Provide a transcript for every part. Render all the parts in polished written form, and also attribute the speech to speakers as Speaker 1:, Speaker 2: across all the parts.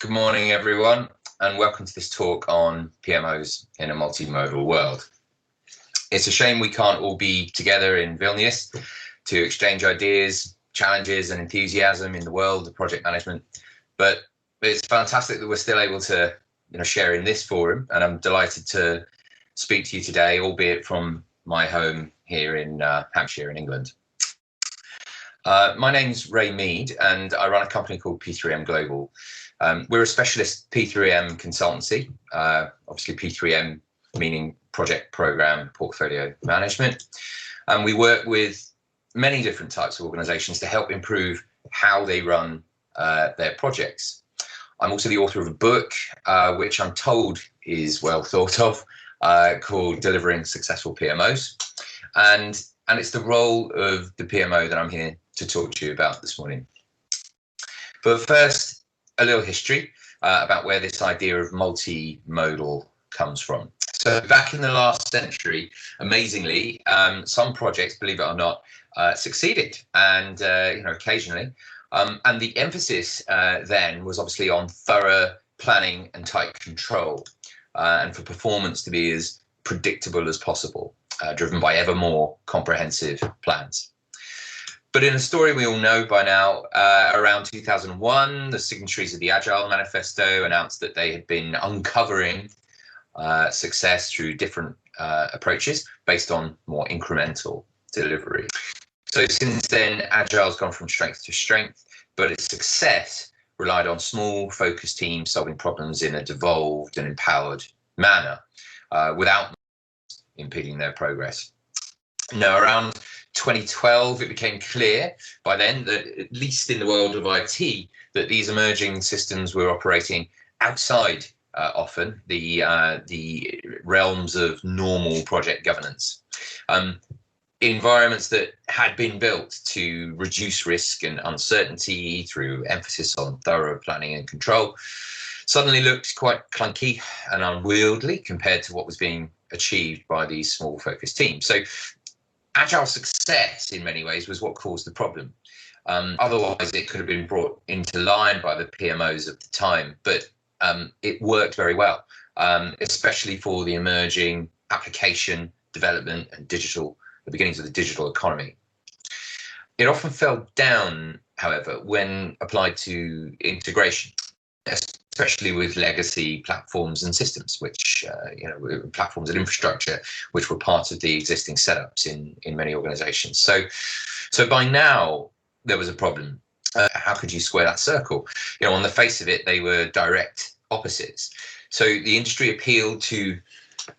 Speaker 1: Good morning, everyone, and welcome to this talk on PMOs in a multimodal world. It's a shame we can't all be together in Vilnius to exchange ideas, challenges, and enthusiasm in the world of project management, but it's fantastic that we're still able to share in this forum, and I'm delighted to speak to you today, albeit from my home here in Hampshire in England. My name's Mead, and I run a company called p3m Global. We're a specialist p3m consultancy, obviously p3m meaning project, program, portfolio management. And we work with many different types of organizations to help improve how they run their projects. I'm also the author of a book, which I'm told is well thought of, called Delivering Successful PMOs. And it's the role of the PMO that I'm here to talk to you about this morning. But first, a little history about where this idea of multimodal comes from. So back in the last century, amazingly, some projects, believe it or not, succeeded, and occasionally. And the emphasis then was obviously on thorough planning and tight control, and for performance to be as predictable as possible, driven by ever more comprehensive plans. But in a story we all know by now, around 2001, the signatories of the Agile Manifesto announced that they had been uncovering success through different approaches based on more incremental delivery. So since then, Agile's gone from strength to strength, but its success relied on small, focused teams solving problems in a devolved and empowered manner, without impeding their progress. Now, around 2012, it became clear by then that, at least in the world of IT, that these emerging systems were operating outside, often, the realms of normal project governance. Environments that had been built to reduce risk and uncertainty through emphasis on thorough planning and control suddenly looked quite clunky and unwieldy compared to what was being achieved by these small focused teams. So Agile success in many ways was what caused the problem. Otherwise, it could have been brought into line by the PMOs of the time, but it worked very well, especially for the emerging application development and the beginnings of the digital economy. It often fell down, however, when applied to integration, especially with legacy platforms and systems, which platforms and infrastructure, which were part of the existing setups in many organizations. So by now there was a problem. How could you square that circle? On the face of it, they were direct opposites. So the industry appealed to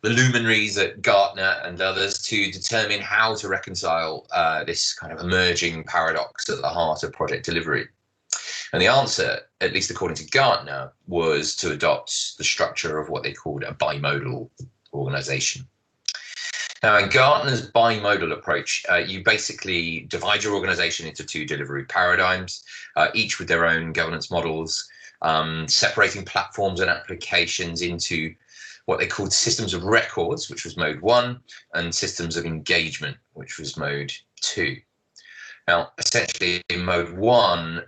Speaker 1: the luminaries at Gartner and others to determine how to reconcile this kind of emerging paradox at the heart of project delivery. And the answer, at least according to Gartner, was to adopt the structure of what they called a BiModal organization. Now, in Gartner's BiModal approach, you basically divide your organization into two delivery paradigms, each with their own governance models, separating platforms and applications into what they called systems of records, which was mode 1, and systems of engagement, which was mode 2. Now, essentially, in mode 1,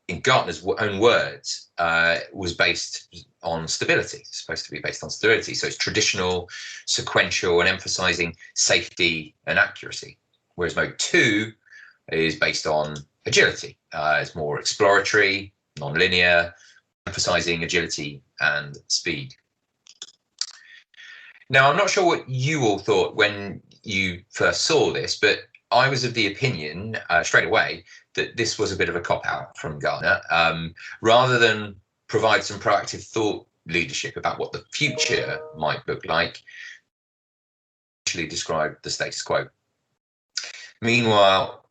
Speaker 1: in Gartner's own words, was based on stability. It's supposed to be based on stability. So it's traditional, sequential, and emphasizing safety and accuracy. Whereas mode 2 is based on agility. It's more exploratory, non-linear, emphasizing agility and speed. Now, I'm not sure what you all thought when you first saw this, but I was of the opinion straight away that this was a bit of a cop-out from Gartner. Rather than provide some proactive thought leadership about what the future might look like, actually described the status quo. Meanwhile,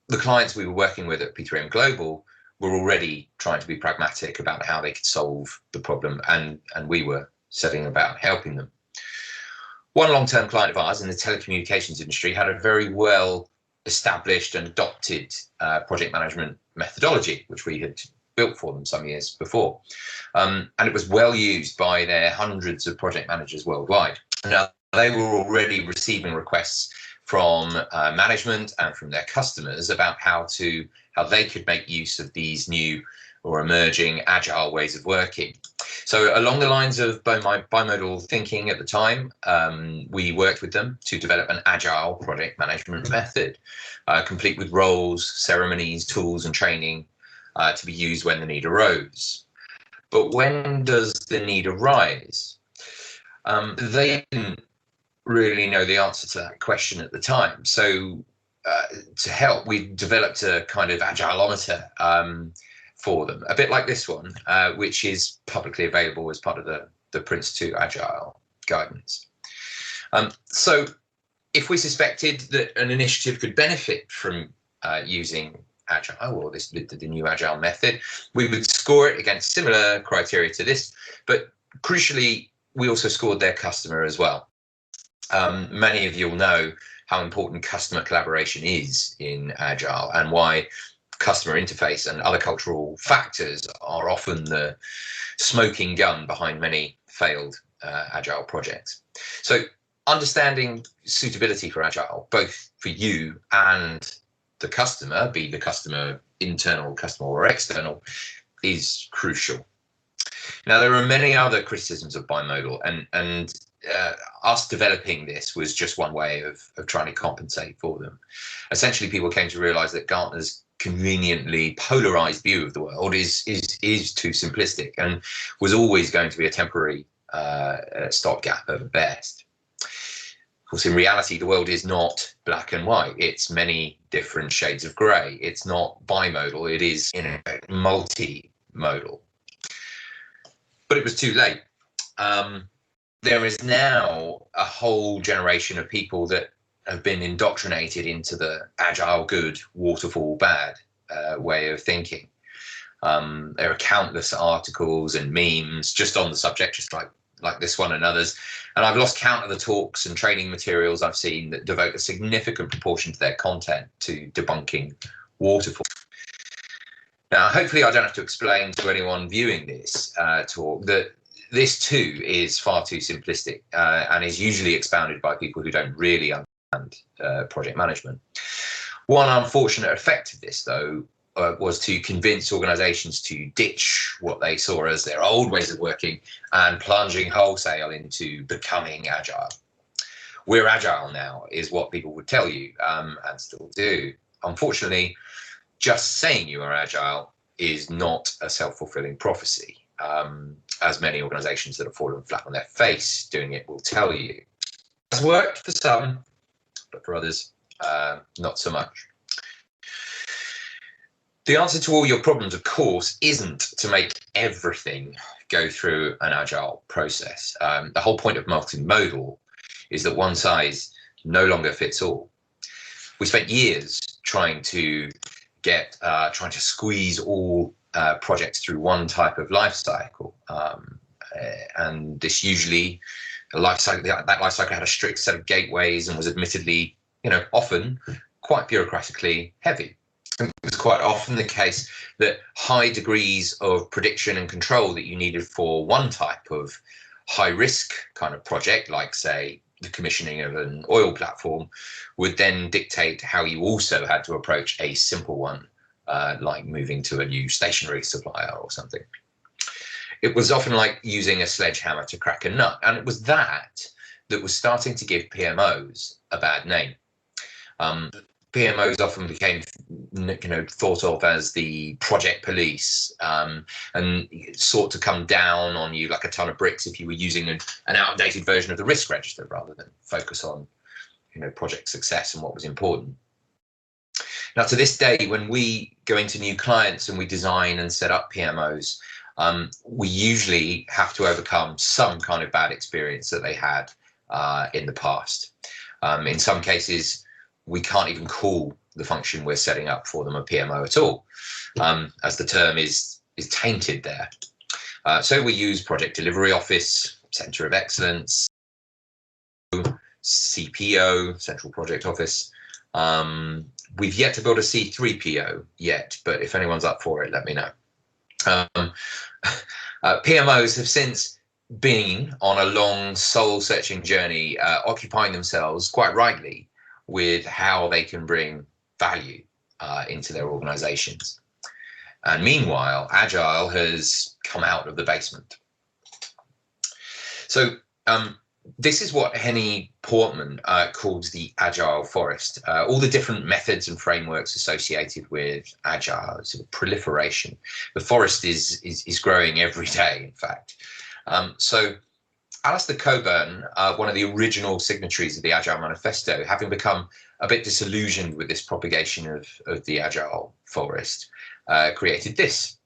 Speaker 1: the clients we were working with at p3m Global were already trying to be pragmatic about how they could solve the problem, and we were setting about helping them. One long-term client of ours in the telecommunications industry had a very well established and adopted project management methodology, which we had built for them some years before. And it was well used by their hundreds of project managers worldwide. Now, they were already receiving requests from management and from their customers about how they could make use of these new or emerging agile ways of working. So along the lines of BiModal thinking at the time, we worked with them to develop an agile project management method, complete with roles, ceremonies, tools and training to be used when the need arose. But when does the need arise? They didn't really know the answer to that question at the time. So to help, we developed a kind of Agilemeter for them, a bit like this one, which is publicly available as part of the Prince 2 Agile guidance. So if we suspected that an initiative could benefit from using Agile or the new Agile method, we would score it against similar criteria to this, but crucially, we also scored their customer as well. Many of you will know how important customer collaboration is in Agile and why customer interface and other cultural factors are often the smoking gun behind many failed Agile projects. So understanding suitability for Agile, both for you and the customer, be the customer internal customer or external, is crucial. Now, there are many other criticisms of BiModal, and us developing this was just one way of trying to compensate for them. Essentially, people came to realize that Gartner's conveniently polarized view of the world is too simplistic and was always going to be a temporary stopgap at best. Of course, in reality, the world is not black and white. It's many different shades of grey. It's not bimodal. It is, multimodal. But it was too late. There is now a whole generation of people that have been indoctrinated into the Agile Good, Waterfall Bad way of thinking. There are countless articles and memes just on the subject, just like this one and others. And I've lost count of the talks and training materials I've seen that devote a significant proportion to their content to debunking Waterfall. Now, hopefully I don't have to explain to anyone viewing this talk that this too is far too simplistic and is usually expounded by people who don't really understand project management. One unfortunate effect of this, though, was to convince organizations to ditch what they saw as their old ways of working and plunging wholesale into becoming agile. We're agile now, is what people would tell you and still do. Unfortunately, just saying you are agile is not a self-fulfilling prophecy, as many organizations that have fallen flat on their face doing it will tell you. It has worked for some, but for others, not so much. The answer to all your problems, of course, isn't to make everything go through an agile process. The whole point of multimodal is that one size no longer fits all. We spent years trying to squeeze all projects through one type of life cycle, and this usually that life cycle had a strict set of gateways and was admittedly, often quite bureaucratically heavy. It was quite often the case that high degrees of prediction and control that you needed for one type of high risk kind of project, like say the commissioning of an oil platform, would then dictate how you also had to approach a simple one, like moving to a new stationary supplier or something. It was often like using a sledgehammer to crack a nut, and it was that was starting to give PMOs a bad name. PMOs often became, thought of as the project police, and sought to come down on you like a ton of bricks if you were using an outdated version of the risk register rather than focus on, project success and what was important. Now, to this day, when we go into new clients and we design and set up PMOs, we usually have to overcome some kind of bad experience that they had in the past. In some cases, we can't even call the function we're setting up for them a PMO at all, as the term is tainted there. So we use Project Delivery Office, Center of Excellence, CPO, Central Project Office. We've yet to build a C3PO yet, but if anyone's up for it, let me know. PMOs have since been on a long soul-searching journey, occupying themselves, quite rightly, with how they can bring value into their organizations. And meanwhile, Agile has come out of the basement. So this is what Henny Portman calls the Agile Forest. All the different methods and frameworks associated with Agile, sort of proliferation. The forest is growing every day, in fact. So Alistair Cockburn, one of the original signatories of the Agile Manifesto, having become a bit disillusioned with this propagation of the Agile Forest, created this,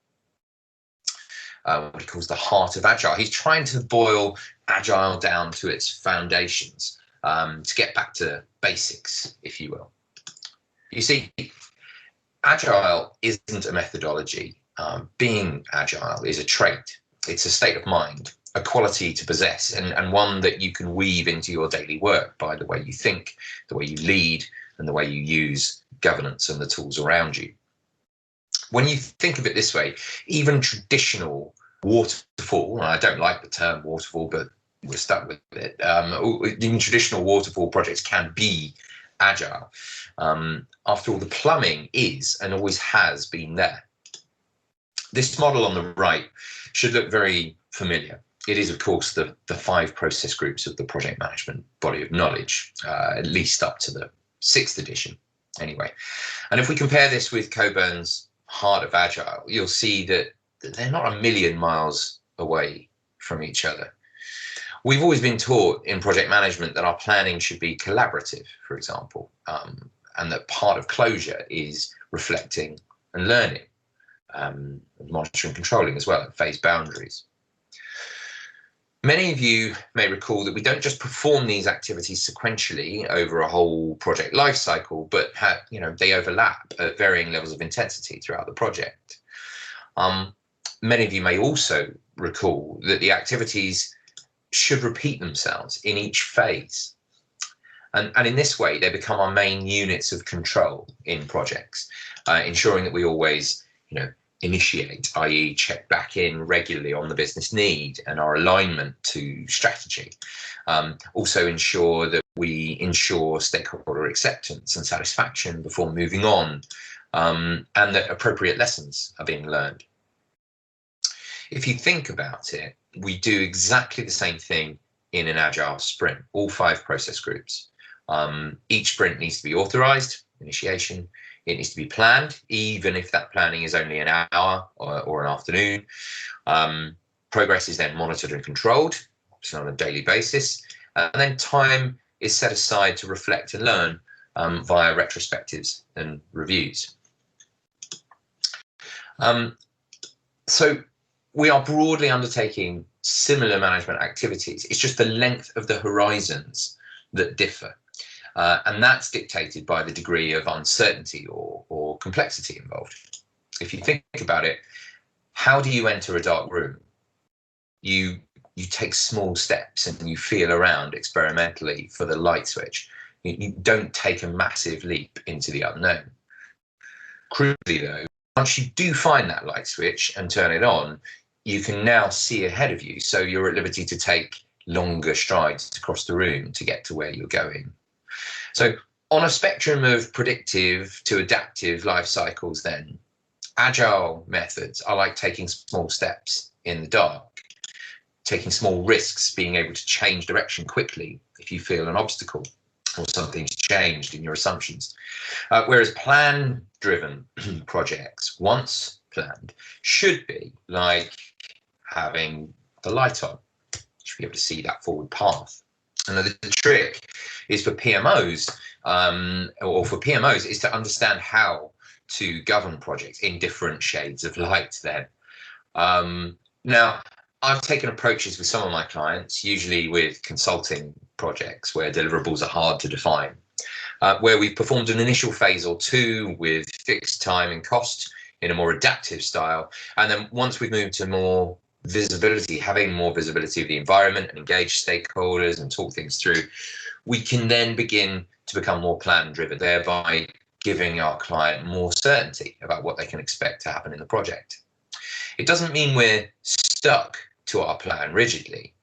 Speaker 1: what he calls the Heart of Agile. He's trying to boil Agile down to its foundations, to get back to basics, if you will. You see, Agile isn't a methodology. Being Agile is a trait. It's a state of mind, a quality to possess, and one that you can weave into your daily work by the way you think, the way you lead, and the way you use governance and the tools around you. When you think of it this way, even traditional waterfall, and I don't like the term waterfall, but we're stuck with it, even traditional waterfall projects can be agile. After all, the plumbing is and always has been there. This model on the right should look very familiar. It is, of course, the 5 process groups of the project management body of knowledge, at least up to the 6th edition, anyway. And if we compare this with Cockburn's Heart of Agile, you'll see that they're not a million miles away from each other. We've always been taught in project management that our planning should be collaborative, for example, and that part of closure is reflecting and learning, monitoring and controlling as well, at phase boundaries. Many of you may recall that we don't just perform these activities sequentially over a whole project life cycle, but they overlap at varying levels of intensity throughout the project. Many of you may also recall that the activities should repeat themselves in each phase. And in this way, they become our main units of control in projects, ensuring that we always, initiate, i.e. check back in regularly on the business need and our alignment to strategy. Also ensure that we ensure stakeholder acceptance and satisfaction before moving on, and that appropriate lessons are being learned. If you think about it, we do exactly the same thing in an agile sprint, all 5 process groups. Each sprint needs to be authorized, initiation. It needs to be planned, even if that planning is only an hour or an afternoon. Progress is then monitored and controlled, so on a daily basis. And then time is set aside to reflect and learn via retrospectives and reviews. So we are broadly undertaking similar management activities. It's just the length of the horizons that differ. And that's dictated by the degree of uncertainty or complexity involved. If you think about it, how do you enter a dark room? You take small steps and you feel around experimentally for the light switch. You don't take a massive leap into the unknown. Crucially though, once you do find that light switch and turn it on, you can now see ahead of you. So you're at liberty to take longer strides across the room to get to where you're going. So on a spectrum of predictive to adaptive life cycles, then, agile methods are like taking small steps in the dark, taking small risks, being able to change direction quickly if you feel an obstacle or something's changed in your assumptions. Whereas plan-driven projects, once planned, should be like having the light on. You should be able to see that forward path. And the trick is for PMOs, is to understand how to govern projects in different shades of light then. Now, I've taken approaches with some of my clients, usually with consulting projects where deliverables are hard to define, where we've performed an initial phase or 2 with fixed time and cost in a more adaptive style. And then once we've moved to more visibility, having more visibility of the environment and engage stakeholders and talk things through, we can then begin to become more plan driven, thereby giving our client more certainty about what they can expect to happen in the project. It doesn't mean we're stuck to our plan rigidly.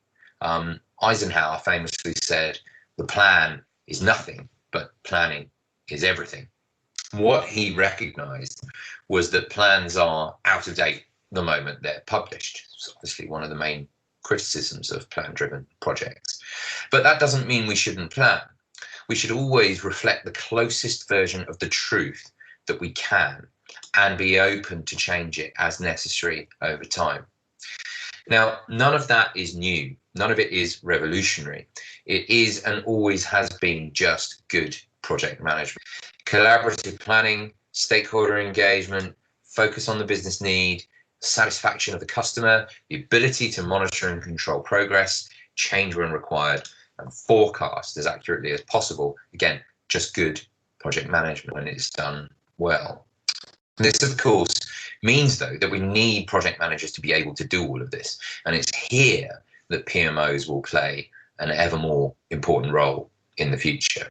Speaker 1: Eisenhower famously said, "The plan is nothing, but planning is everything." What he recognized was that plans are out of date the moment they're published. It's obviously one of the main criticisms of plan-driven projects. But that doesn't mean we shouldn't plan. We should always reflect the closest version of the truth that we can and be open to change it as necessary over time. Now, none of that is new. None of it is revolutionary. It is and always has been just good project management. Collaborative planning, stakeholder engagement, focus on the business need, satisfaction of the customer, the ability to monitor and control progress, change when required, and forecast as accurately as possible. Again, just good project management when it's done well. This, of course, means, though, that we need project managers to be able to do all of this. And it's here that PMOs will play an ever more important role in the future.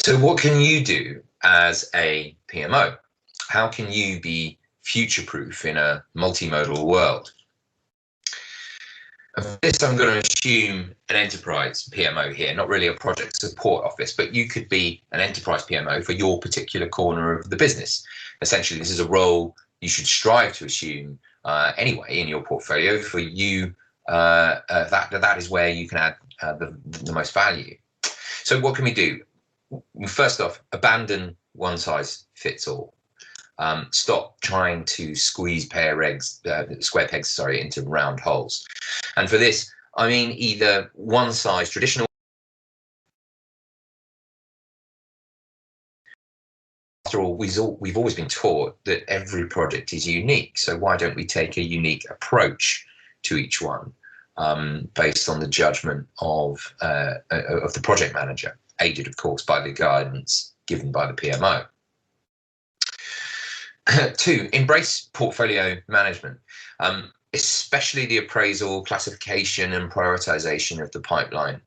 Speaker 1: So what can you do as a PMO? How can you be future-proof in a multimodal world? And for this, I'm going to assume an enterprise PMO here, not really a project support office, but you could be an enterprise PMO for your particular corner of the business. Essentially, this is a role you should strive to assume anyway in your portfolio. For you, that is where you can add the most value. So what can we do? First off, abandon one size fits all. Stop trying to squeeze square pegs into round holes. And for this, I mean either one size traditional. After all, we've always been taught that every project is unique. So why don't we take a unique approach to each one based on the judgment of the project manager, aided, of course, by the guidance given by the PMO. 2, embrace portfolio management, especially the appraisal, classification, and prioritization of the pipeline.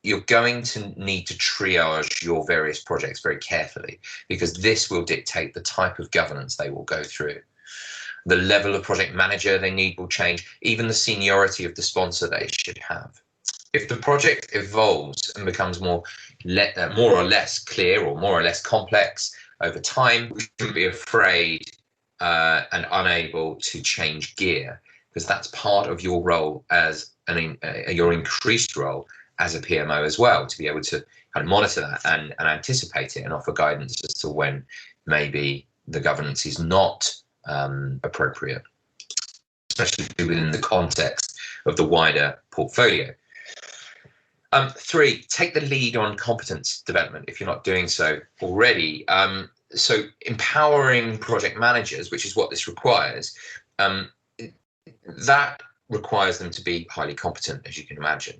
Speaker 1: You're going to need to triage your various projects very carefully, because this will dictate the type of governance they will go through. The level of project manager they need will change, even the seniority of the sponsor they should have. If the project evolves and becomes more or less clear or more or less complex over time, we shouldn't be afraid and unable to change gear, because that's part of your role as your increased role as a PMO as well, to be able to kind of monitor that and anticipate it and offer guidance as to when maybe the governance is not appropriate, especially within the context of the wider portfolio. 3, take the lead on competence development if you're not doing so already. So empowering project managers, which is what this requires, that requires them to be highly competent, as you can imagine.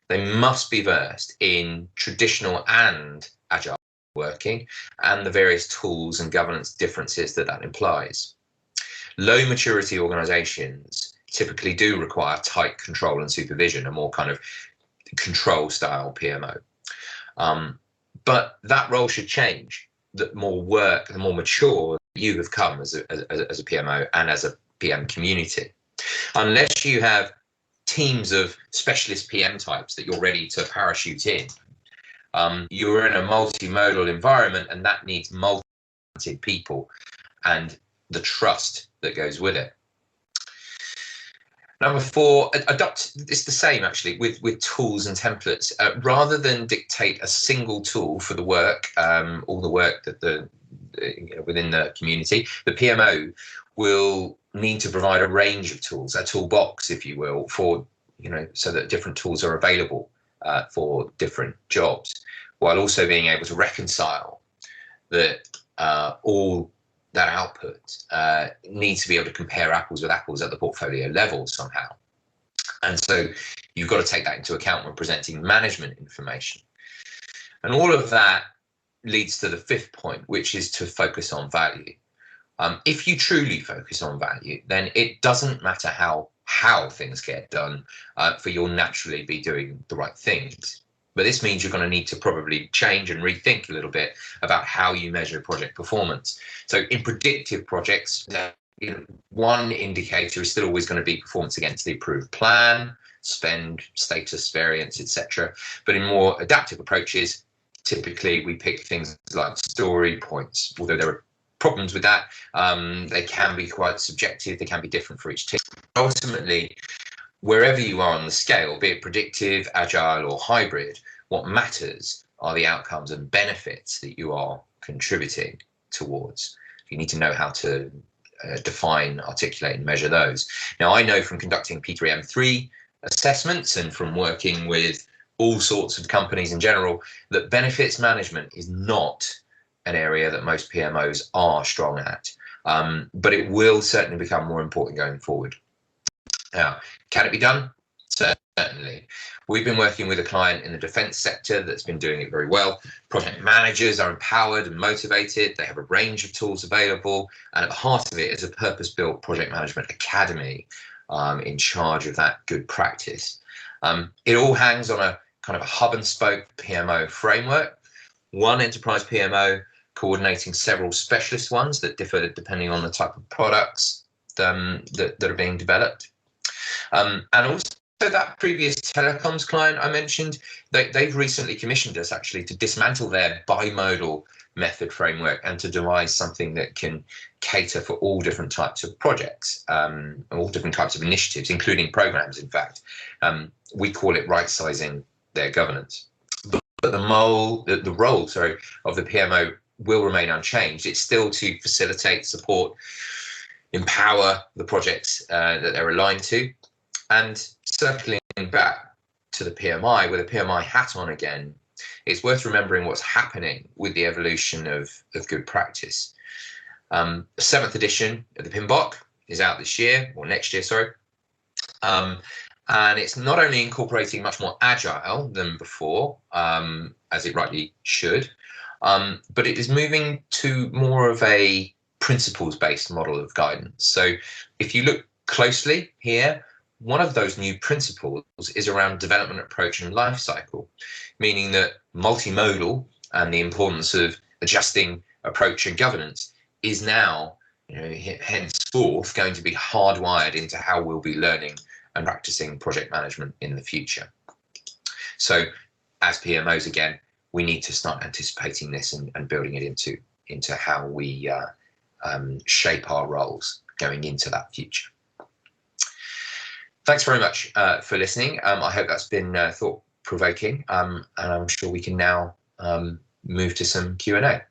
Speaker 1: They must be versed in traditional and agile working and the various tools and governance differences that implies. Low maturity organizations typically do require tight control and supervision, a more kind of control style PMO. But that role should change. The more mature you have come as a PMO and as a PM community. Unless you have teams of specialist PM types that you're ready to parachute in, you're in a multimodal environment, and that needs multi-talented people and the trust that goes with it. Number 4, it's the same actually with tools and templates. Rather than dictate a single tool for the work, all the work that within the community, the PMO will need to provide a range of tools, a toolbox, if you will, for so that different tools are available for different jobs, while also being able to reconcile that all that output needs to be able to compare apples with apples at the portfolio level somehow. And so you've got to take that into account when presenting management information. And all of that leads to the 5th point, which is to focus on value. If you truly focus on value, then it doesn't matter how things get done, for you'll naturally be doing the right things. But this means you're going to need to probably change and rethink a little bit about how you measure project performance. So in predictive projects, one indicator is still always going to be performance against the approved plan, spend, status, variance, etc. But in more adaptive approaches, typically we pick things like story points, although there are problems with that. They can be quite subjective, they can be different for each team. Ultimately, wherever you are on the scale, be it predictive, agile, or hybrid, what matters are the outcomes and benefits that you are contributing towards. You need to know how to define, articulate, and measure those. Now, I know from conducting P3M3 assessments and from working with all sorts of companies in general that benefits management is not an area that most PMOs are strong at, but it will certainly become more important going forward. Now, can it be done? Certainly. We've been working with a client in the defense sector that's been doing it very well. Project managers are empowered and motivated. They have a range of tools available. And at the heart of it is a purpose-built project management academy in charge of that good practice. It all hangs on a kind of a hub and spoke PMO framework. One enterprise PMO coordinating several specialist ones that differ depending on the type of products that are being developed. And also that previous telecoms client I mentioned, they've recently commissioned us actually to dismantle their BiModal method framework and to devise something that can cater for all different types of projects, all different types of initiatives, including programs, in fact. We call it right-sizing their governance. But the role of the PMO will remain unchanged. It's still to facilitate, support, empower the projects that they're aligned to. And circling back to the PMI, with a PMI hat on again, it's worth remembering what's happening with the evolution of good practice. The 7th edition of the PMBOK is out this year, or next year, sorry. And it's not only incorporating much more agile than before, as it rightly should, but it is moving to more of a principles-based model of guidance. So if you look closely here, one of those new principles is around development approach and life cycle, meaning that multimodal and the importance of adjusting approach and governance is now, henceforth going to be hardwired into how we'll be learning and practicing project management in the future. So as PMOs, again, we need to start anticipating this and building it into how we shape our roles going into that future. Thanks very much for listening. I hope that's been thought-provoking, and I'm sure we can now move to some Q&A.